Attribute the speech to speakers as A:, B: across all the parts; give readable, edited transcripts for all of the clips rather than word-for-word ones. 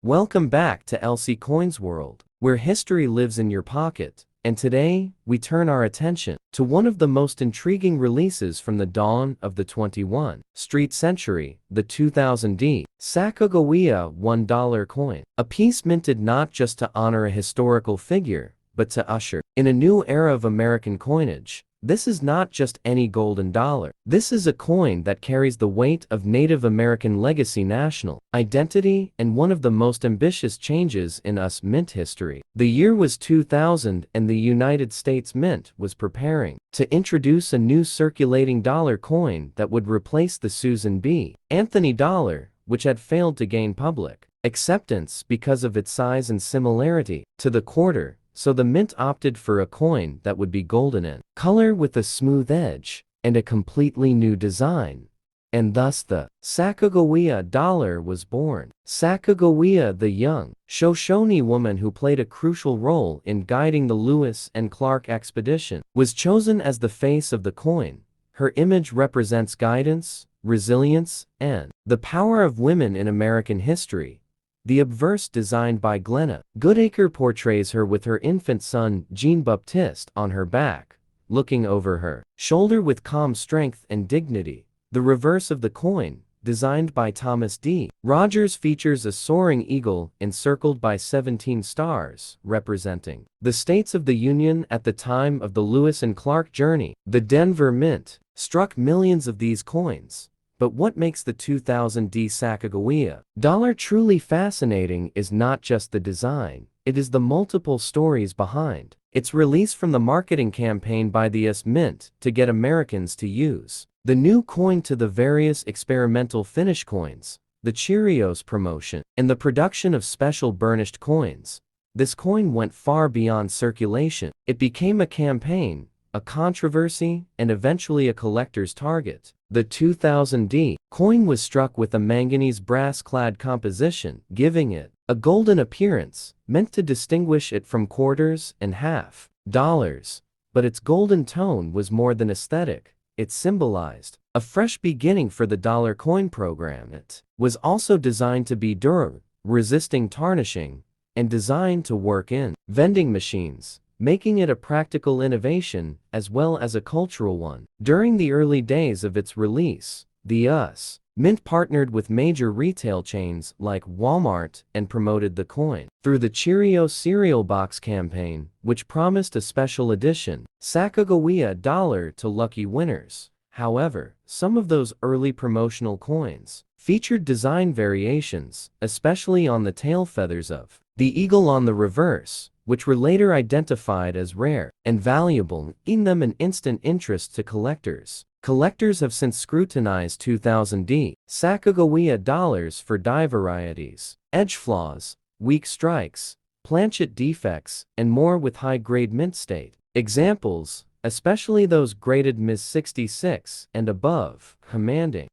A: Welcome back to LC Coins World, where history lives in your pocket, and today, we turn our attention to one of the most intriguing releases from the dawn of the 21st century, the 2000 Sacagawea $1 coin. A piece minted not just to honor a historical figure, but to usher in a new era of American coinage. This is not just any golden dollar. This is a coin that carries the weight of Native American legacy, national identity, and one of the most ambitious changes in US mint history. The year was 2000 and the United States Mint was preparing to introduce a new circulating dollar coin that would replace the Susan B. Anthony dollar, which had failed to gain public acceptance because of its size and similarity to the quarter. So the mint opted for a coin that would be golden in color with a smooth edge and a completely new design. And thus the Sacagawea Dollar was born. Sacagawea, the young Shoshone woman who played a crucial role in guiding the Lewis and Clark expedition, was chosen as the face of the coin. Her image represents guidance, resilience, and the power of women in American history. The obverse, designed by Glenna Goodacre, portrays her with her infant son, Jean-Baptiste, on her back, looking over her shoulder with calm strength and dignity. The reverse of the coin, designed by Thomas D. Rogers, features a soaring eagle encircled by 17 stars, representing the states of the Union at the time of the Lewis and Clark journey. The Denver Mint struck millions of these coins. But what makes the 2000 Sacagawea Dollar truly fascinating is not just the design, it is the multiple stories behind its release, from the marketing campaign by the US Mint to get Americans to use the new coin, to the various experimental finish coins, the Cheerios promotion, and the production of special burnished coins. This coin went far beyond circulation. It became a campaign, a controversy, and eventually a collector's target. The 2000 coin was struck with a manganese brass-clad composition, giving it a golden appearance, meant to distinguish it from quarters and half dollars. But its golden tone was more than aesthetic. It symbolized a fresh beginning for the dollar coin program. It was also designed to be durable, resisting tarnishing, and designed to work in vending machines, making it a practical innovation as well as a cultural one. During the early days of its release, the US Mint partnered with major retail chains like Walmart and promoted the coin through the Cheerios cereal box campaign, which promised a special edition Sacagawea Dollar to lucky winners. However, some of those early promotional coins featured design variations, especially on the tail feathers of the eagle on the reverse, which were later identified as rare and valuable, giving them an instant interest to collectors. Collectors have since scrutinized 2000 Sacagawea dollars for die varieties, edge flaws, weak strikes, planchet defects, and more, with high-grade mint state examples, especially those graded Ms. 66 and above, commanding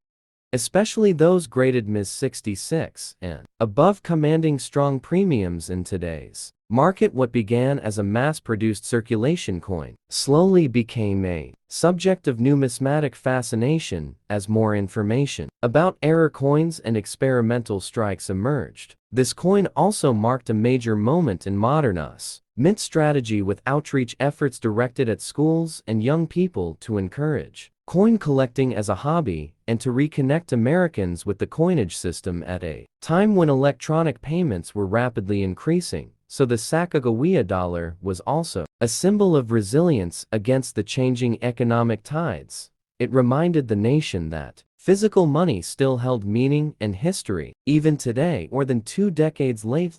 A: strong premiums in today's market. What began as a mass-produced circulation coin slowly became a subject of numismatic fascination as more information about error coins and experimental strikes emerged. This coin also marked a major moment in modern US Mint strategy, with outreach efforts directed at schools and young people to encourage coin collecting as a hobby and to reconnect Americans with the coinage system at a time when electronic payments were rapidly increasing. So the Sacagawea Dollar was also a symbol of resilience against the changing economic tides. It reminded the nation that physical money still held meaning and history. Even today, more than 2 decades later,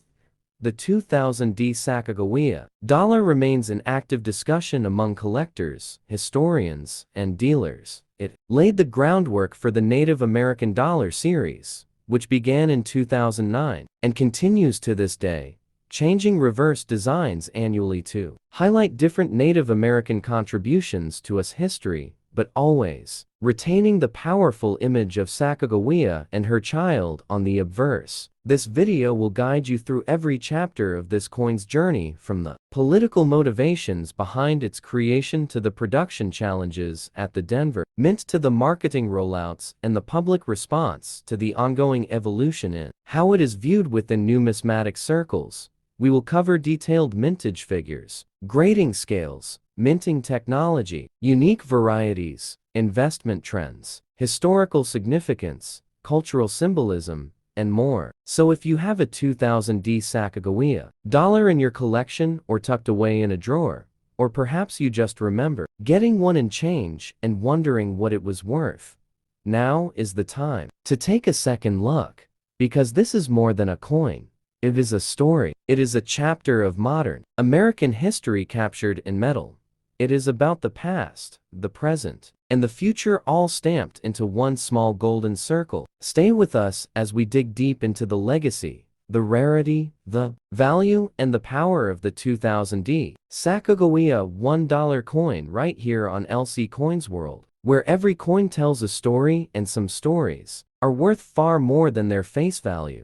A: the 2000 Sacagawea Dollar remains in active discussion among collectors, historians, and dealers. It laid the groundwork for the Native American Dollar series, which began in 2009 and continues to this day, changing reverse designs annually to highlight different Native American contributions to US history. but always retaining the powerful image of Sacagawea and her child on the obverse. This video will guide you through every chapter of this coin's journey, from the political motivations behind its creation to the production challenges at the Denver Mint to the marketing rollouts and the public response to the ongoing evolution in how it is viewed within numismatic circles. We will cover detailed mintage figures, grading scales, minting technology, unique varieties, investment trends, historical significance, cultural symbolism, and more. So if you have a 2000D Sacagawea dollar in your collection or tucked away in a drawer, or perhaps you just remember getting one in change and wondering what it was worth, now is the time to take a second look, because this is more than a coin. It is a story. It is a chapter of modern American history captured in metal. It is about the past, the present, and the future, all stamped into one small golden circle. Stay with us as we dig deep into the legacy, the rarity, the value, and the power of the 2000D Sacagawea $1 coin, right here on LC Coins World, where every coin tells a story, and some stories are worth far more than their face value.